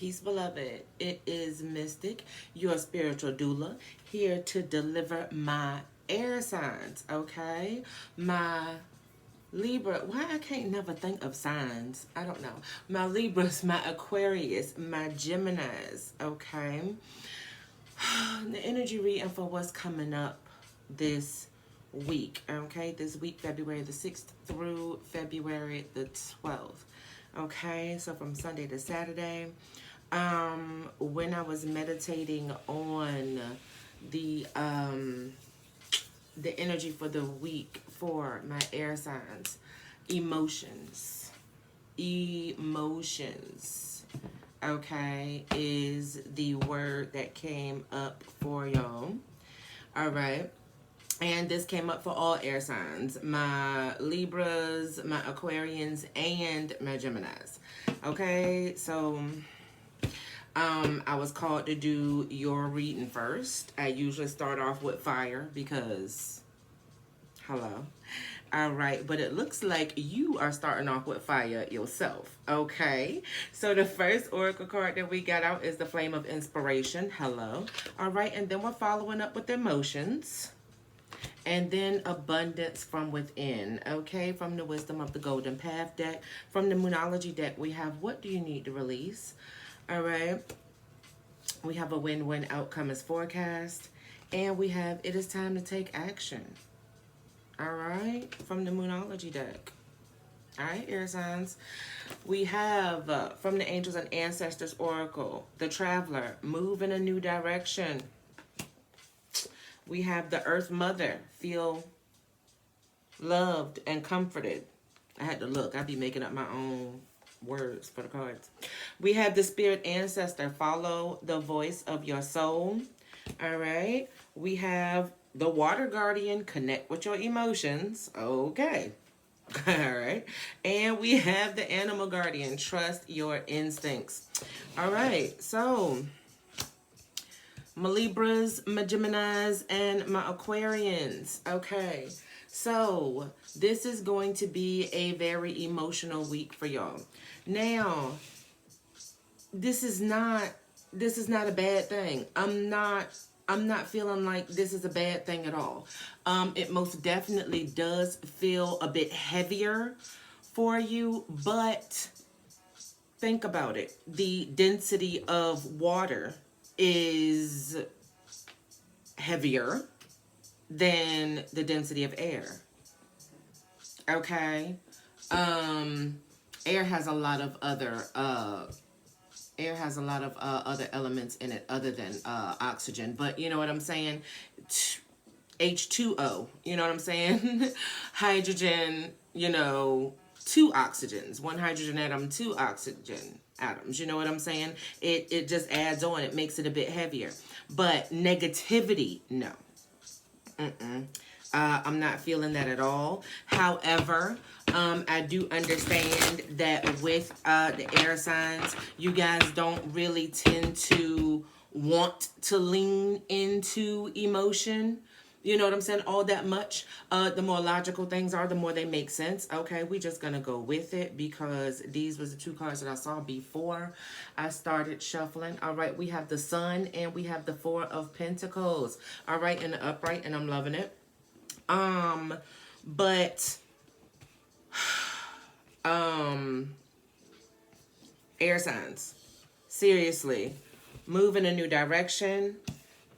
Peace, beloved. It is Mystic, your spiritual doula, here to deliver my air signs, okay? My Libra, why I can't never think of signs? I don't know. My Libras, my Aquarius, my Geminis, okay? The energy reading for what's coming up this week, okay? This week, February the 6th through February the 12th, okay? So from Sunday to Saturday. When I was meditating on the energy for the week for my air signs, emotions, okay, is the word that came up for y'all. All right. And this came up for all air signs, my Libras, my Aquarians, and my Geminis. Okay, so I was called to do your reading first. I usually start off with fire because, hello. All right, but it looks like you are starting off with fire yourself. Okay, so the first oracle card that we got out is the Flame of Inspiration. Hello. All right, and then we're following up with emotions. And then abundance from within, okay? From the Wisdom of the Golden Path deck. From the Moonology deck, we have what do you need to release? All right. We have a win-win outcome as forecast. And we have it is time to take action. All right. From the Moonology deck. All right, air signs. We have from the Angels and Ancestors Oracle, the Traveler, move in a new direction. We have the Earth Mother, feel loved and comforted. I had to look. I'd be making up my own words for the cards. We have the Spirit Ancestor, follow the voice of your soul. All right. We have the Water Guardian, connect with your emotions. Okay. All right. And we have the Animal Guardian, trust your instincts. All right. So my Libras, my Geminis, and my Aquarians. Okay, so this is going to be a very emotional week for y'all. Now, this is not a bad thing. I'm not feeling like this is a bad thing at all. It most definitely does feel a bit heavier for you, but think about it. The density of water is heavier than the density of air. Okay. Air has a lot of other other elements in it other than oxygen, but you know what I'm saying? H2O, you know what I'm saying? Hydrogen, you know, 2 oxygens, 1 hydrogen atom, 2 oxygen atoms. You know what I'm saying? It just adds on. It makes it a bit heavier. But negativity, no. I'm not feeling that at all. However, I do understand that with the air signs, you guys don't really tend to want to lean into emotion. You know what I'm saying? All that much. The more logical things are, the more they make sense. Okay, we just gonna go with it because these was the 2 cards that I saw before I started shuffling. All right, we have the Sun and we have the 4 of Pentacles. All right, in the upright, and I'm loving it. But air signs, seriously, move in a new direction,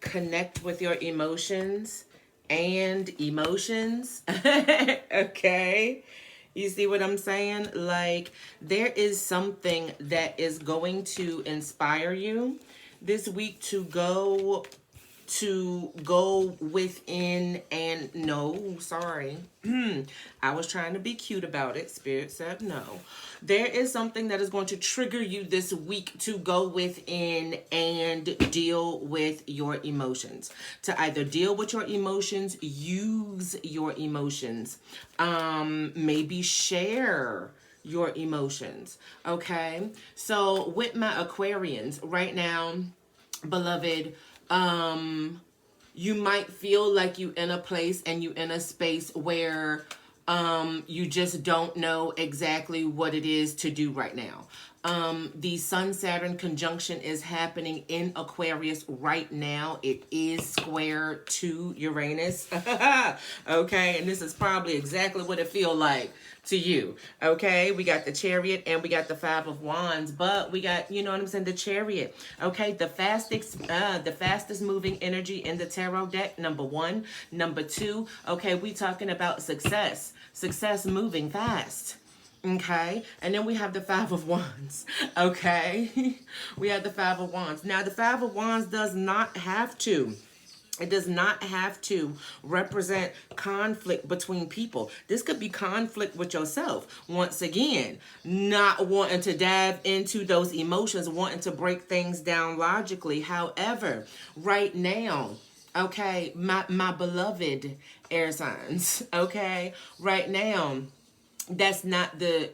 connect with your emotions. And emotions. Okay, you see what I'm saying? Like, there is something that is going to inspire you this week to go within and no, sorry. I was trying to be cute about it. Spirit said no. There is something that is going to trigger you this week to go within and deal with your emotions. To either deal with your emotions, use your emotions, maybe share your emotions. Okay? So with my Aquarians right now, beloved, you might feel like you in a place and you in a space where you just don't know exactly what it is to do right now. The Sun-Saturn conjunction is happening in Aquarius right now. It is square to Uranus. Okay, and this is probably exactly what it feels like to you. Okay, we got the Chariot and we got the Five of Wands, but we got, you know what I'm saying, the Chariot. Okay, the fastest moving energy in the tarot deck, number one. Number two, okay, we talking about success moving fast. Okay, and then we have the Five of Wands. Okay, we have the Five of Wands. Now, the Five of Wands does not have to. It does not have to represent conflict between people. This could be conflict with yourself. Once again, not wanting to dive into those emotions, wanting to break things down logically. However, right now, okay, my beloved air signs, okay, right now, that's not the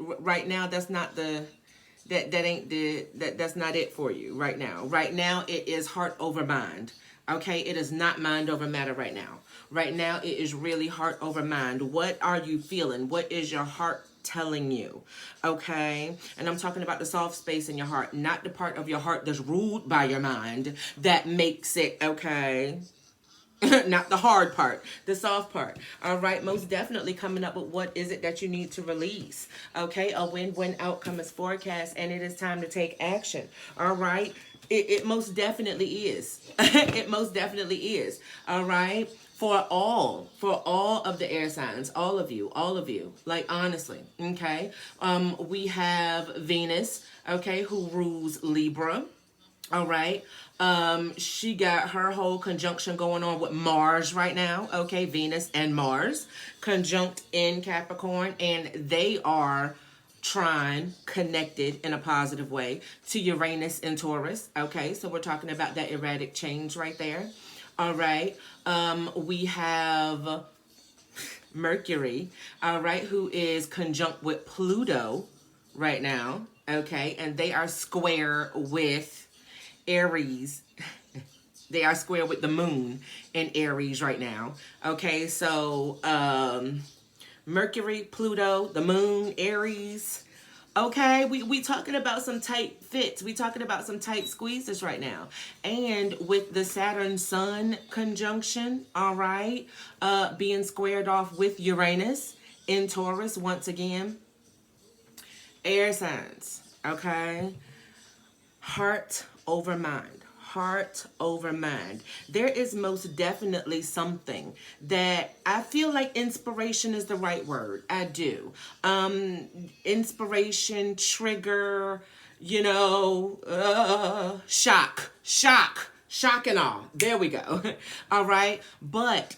that's not it for you right now. Right now it is heart over mind. Okay, it is not mind over matter right now. Right now it is really heart over mind. What are you feeling? What is your heart telling you? Okay, and I'm talking about the soft space in your heart, not the part of your heart that's ruled by your mind that makes it okay. Not the hard part, the soft part. All right, most definitely coming up with what is it that you need to release. Okay, a win-win outcome is forecast, and it is time to take action. All right, it most definitely is. It most definitely is. All right, for all of the air signs, all of you, like honestly. Okay, we have Venus, okay, who rules Libra. All right. She got her whole conjunction going on with Mars right now. Okay, Venus and Mars conjunct in Capricorn, and they are trine connected in a positive way to Uranus and Taurus. Okay, so we're talking about that erratic change right there. All right. We have Mercury, all right, who is conjunct with Pluto right now. Okay, and they are square with Aries. They are square with the moon in Aries right now. Okay, so Mercury, Pluto, the moon, Aries. Okay, we talking about some tight fits. We talking about some tight squeezes right now. And with the Saturn Sun conjunction, all right, being squared off with Uranus in Taurus once again. Air signs, okay? Heart over mind. Heart over mind. There is most definitely something that I feel like inspiration is the right word. I do. Inspiration, trigger, you know, shock and awe. There we go. All right. But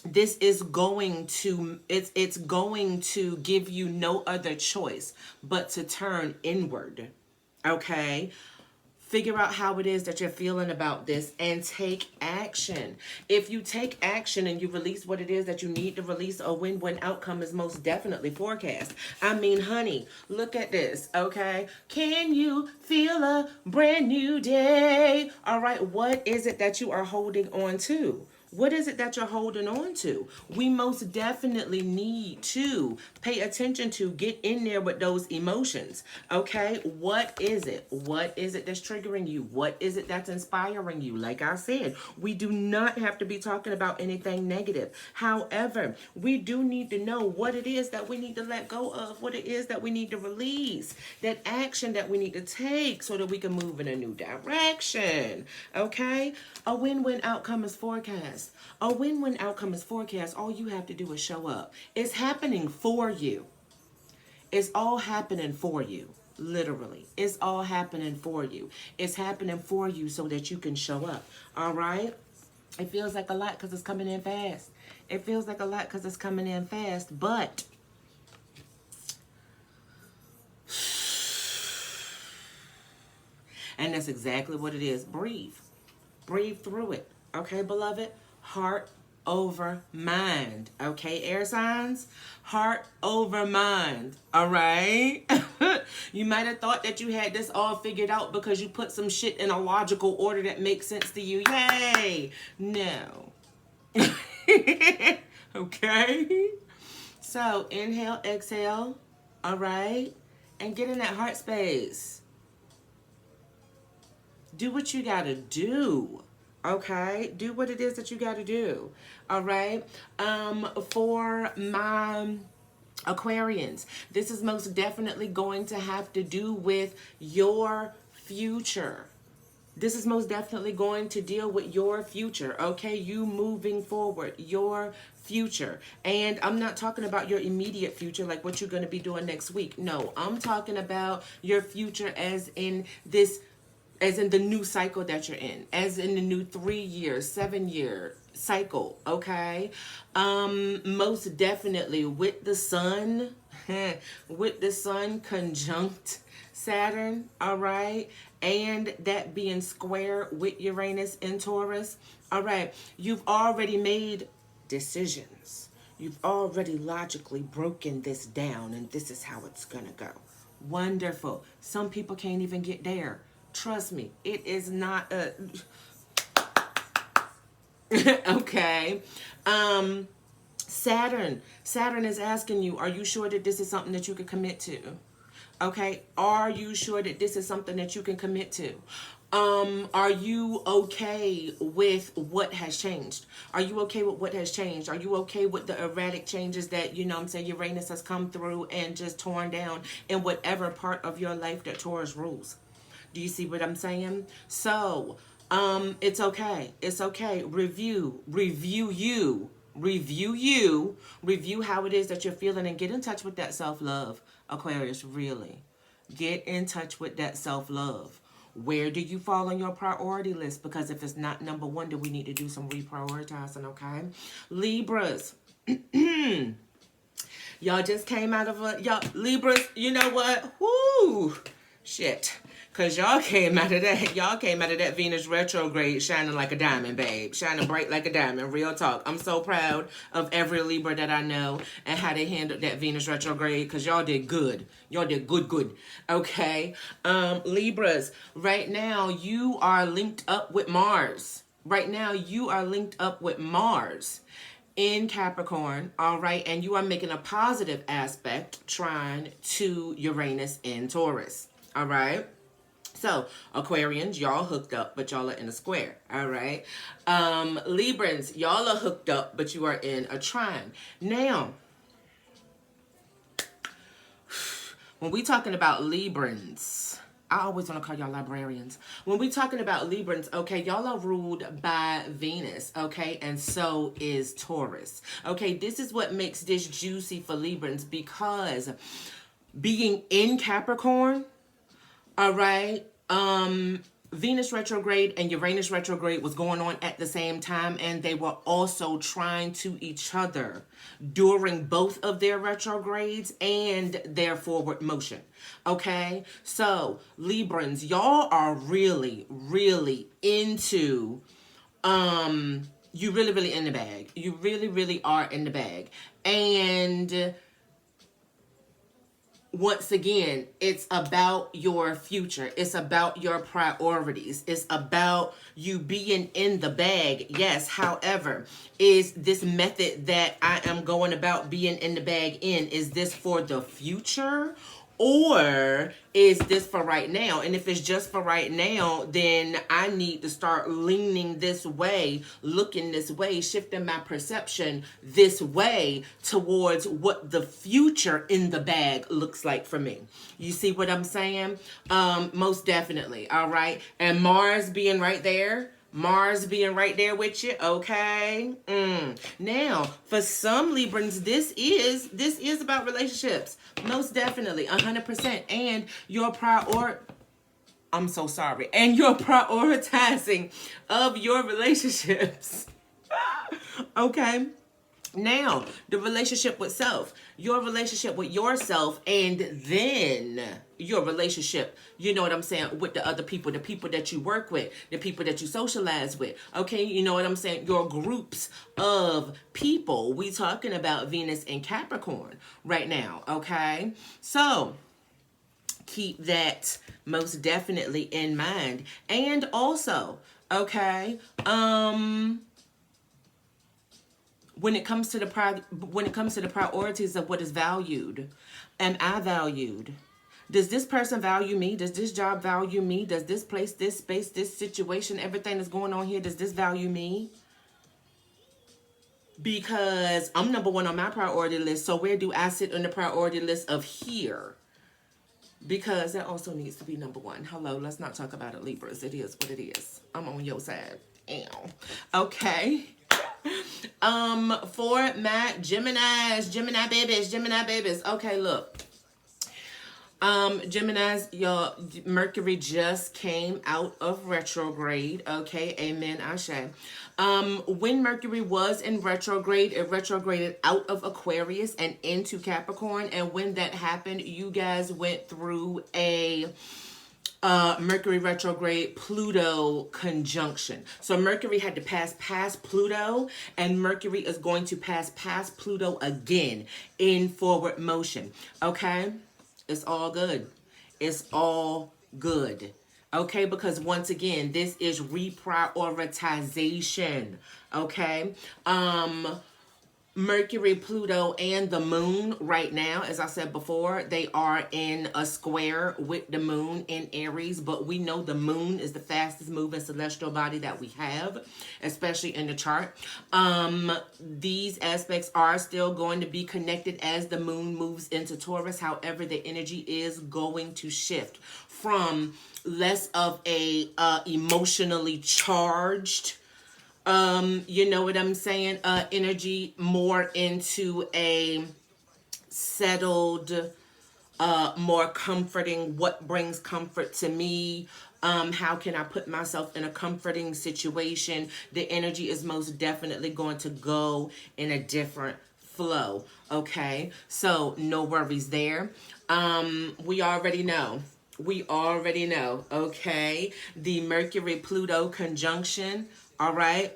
this is going to, it's going to give you no other choice but to turn inward. Okay, figure out how it is that you're feeling about this and take action. If you take action and you release what it is that you need to release, a win-win outcome is most definitely forecast. I mean, honey, look at this, okay? Can you feel a brand new day? All right, what is it that you are holding on to? What is it that you're holding on to? We most definitely need to pay attention to, get in there with those emotions. Okay, what is it? What is it that's triggering you? What is it that's inspiring you? Like I said, we do not have to be talking about anything negative. However, we do need to know what it is that we need to let go of, what it is that we need to release, that action that we need to take so that we can move in a new direction. Okay, a win-win outcome is forecast. A win-win outcome is forecast. All you have to do is show up. It's happening for you. It's all happening for you. Literally. It's all happening for you. It's happening for you so that you can show up. All right? It feels like a lot because it's coming in fast. It feels like a lot because it's coming in fast. But and that's exactly what it is. Breathe. Breathe through it. Okay, beloved? Heart over mind. Okay, air signs? Heart over mind. All right? You might have thought that you had this all figured out because you put some shit in a logical order that makes sense to you. Yay! No. Okay? So, inhale, exhale. All right? and get in that heart space. Do what you gotta do. Okay, do what it is that you gotta do. All right. For my Aquarians, this is most definitely going to have to do with your future. This is most definitely going to deal with your future, okay? You moving forward, your future. And I'm not talking about your immediate future, like what you're going to be doing next week. No, I'm talking about your future as in the new cycle that you're in, as in the new 3-year, 7-year cycle, okay? Most definitely with the sun, with the sun conjunct Saturn, all right? And that being square with Uranus in Taurus, all right? You've already made decisions. You've already logically broken this down, and this is how it's gonna go. Wonderful. Some people can't even get there. Trust me, it is not a... Okay. Saturn is asking you, are you sure that this is something that you can commit to? Okay, are you sure that this is something that you can commit to? Are you okay with what has changed? Are you okay with what has changed? Are you okay with the erratic changes that, Uranus has come through and just torn down in whatever part of your life that Taurus rules? Do you see what I'm saying? So, it's okay. It's okay. Review how it is that you're feeling, and get in touch with that self-love, Aquarius. Really get in touch with that self-love. Where do you fall on your priority list? Because if it's not number one, then we need to do some reprioritizing. Okay, Libras. Y'all just came out of y'all Libras. You know what? Whoo, shit. Cause y'all came out of that Venus retrograde shining like a diamond, babe. Shining bright like a diamond. Real talk. I'm so proud of every Libra that I know and how they handled that Venus retrograde. Cause y'all did good. Y'all did good. Okay. Libras, right now you are linked up with Mars. In Capricorn, all right? And you are making a positive aspect trine to Uranus in Taurus, all right? So, Aquarians, y'all hooked up, but y'all are in a square, all right? Librans, y'all are hooked up, but you are in a trine. Now, when we talking about Librans, I always want to call y'all librarians. When we talking about Librans, okay, y'all are ruled by Venus, okay? And so is Taurus. Okay, this is what makes this juicy for Librans, because being in Capricorn, all right, Venus retrograde and Uranus retrograde was going on at the same time, and they were also trying to each other during both of their retrogrades and their forward motion. Okay, so Librans, y'all are really, really into, you really in the bag. You really are in the bag. And once again, it's about your future. It's about your priorities. It's about you being in the bag. Yes, however, is this method that I am going about being in the bag is this for the future? Or is this for right now? And if it's just for right now, then I need to start leaning this way, looking this way, shifting my perception this way towards what the future in the bag looks like for me. You see what I'm saying? Most definitely. All right. And Mars being right there. With you, okay? Now, for some Librans, this is about relationships. Most definitely, 100%. And your and your prioritizing of your relationships. Okay? Now, the relationship with self, your relationship with yourself, and then your relationship, you know what I'm saying, with the other people, the people that you work with, the people that you socialize with, okay, you know what I'm saying, your groups of people. We talking about Venus and Capricorn right now, okay? So, keep that most definitely in mind. And also, okay, when it comes to the priorities of what is valued, am I valued? Does this person value me? Does this job value me? Does this place, this space, this situation, everything that's going on here, does this value me? Because I'm number one on my priority list. So where do I sit on the priority list of here? Because that also needs to be number one. Hello, let's not talk about it, Libras. It is what it is. I'm on your side. Ow. Okay. For my Gemini babies. Okay, look. Geminis, your Mercury just came out of retrograde. Okay, amen, ashe. When Mercury was in retrograde, it retrograded out of Aquarius and into Capricorn. And when that happened, you guys went through a Mercury retrograde Pluto conjunction. So Mercury had to pass past Pluto, and Mercury is going to pass past Pluto again in forward motion. Okay? It's all good. It's all good. Okay? Because once again, this is reprioritization. Okay? Mercury, Pluto, and the moon right now, as I said before, they are in a square with the moon in Aries, but we know the moon is the fastest moving celestial body that we have, especially in the chart. These aspects are still going to be connected as the moon moves into Taurus. However, the energy is going to shift from less of a emotionally charged, you know what I'm saying, energy, more into a settled, more comforting, what brings comfort to me, how can I put myself in a comforting situation. The energy is most definitely going to go in a different flow. Okay, so no worries there. We already know, okay, the Mercury Pluto conjunction. All right.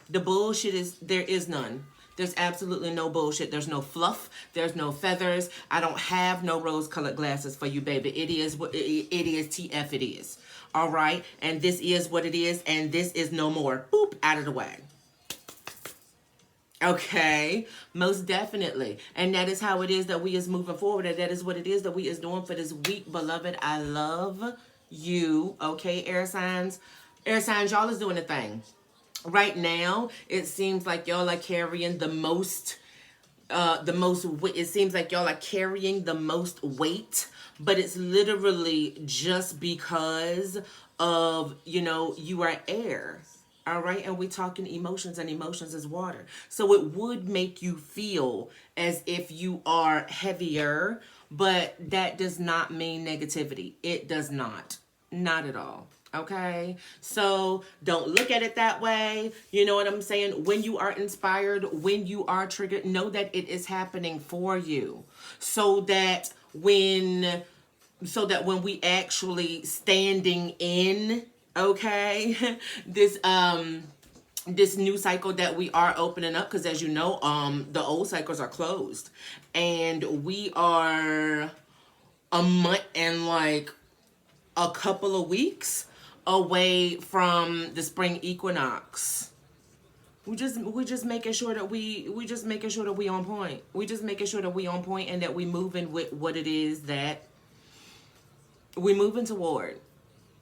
The bullshit is, there is none. There's absolutely no bullshit. There's no fluff. There's no feathers. I don't have no rose-colored glasses for you, baby. It is what it is. TF it is. All right. And this is what it is. And this is no more. Boop, out of the way. Okay, most definitely. And that is how it is that we is moving forward. And that is what it is that we is doing for this week, beloved. I love you. Okay, air signs. Air signs, y'all is doing a thing. Right now, it seems like y'all are carrying the most, it seems like y'all are carrying the most weight, but it's literally just because of, you know, you are air. All right. And we're talking emotions, and emotions is water. So it would make you feel as if you are heavier, but that does not mean negativity. It does not. Not at all. Okay, so don't look at it that way. You know what I'm saying? When you are inspired, when you are triggered, know that it is happening for you, so that when we actually standing in, okay, this new cycle that we are opening up, because as you know, the old cycles are closed, and we are a month and like a couple of weeks away from the spring equinox. We just making sure that we on point. We just making sure that we on point, and that we moving with what it is that we moving toward.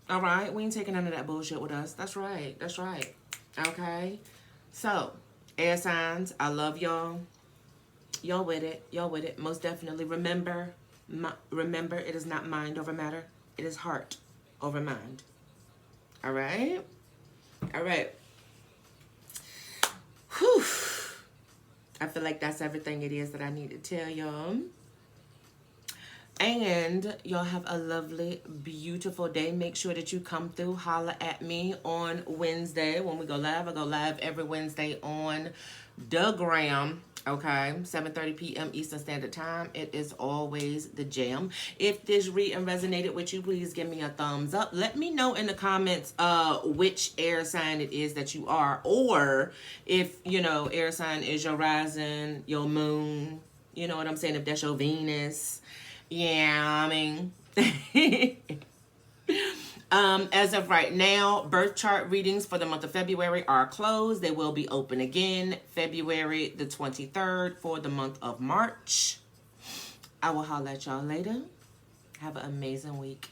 All right, we ain't taking none of that bullshit with us. That's right. Okay, so air signs, I love y'all. Y'all with it. Most definitely. Remember, it is not mind over matter. It is heart over mind. All right. Whew. I feel like that's everything it is that I need to tell y'all. And y'all have a lovely, beautiful day. Make sure that you come through, holla at me on Wednesday when we go live. I go live every Wednesday on the gram. Okay, 7:30 p.m. Eastern Standard Time. It is always the jam. If this read and resonated with you, please give me a thumbs up. Let me know in the comments which air sign it is that you are, or if, you know, air sign is your rising, your moon, you know what I'm saying, if that's your Venus. Yeah, I mean, as of right now, birth chart readings for the month of February are closed. They will be open again February the 23rd for the month of March. I will holler at y'all later. Have an amazing week.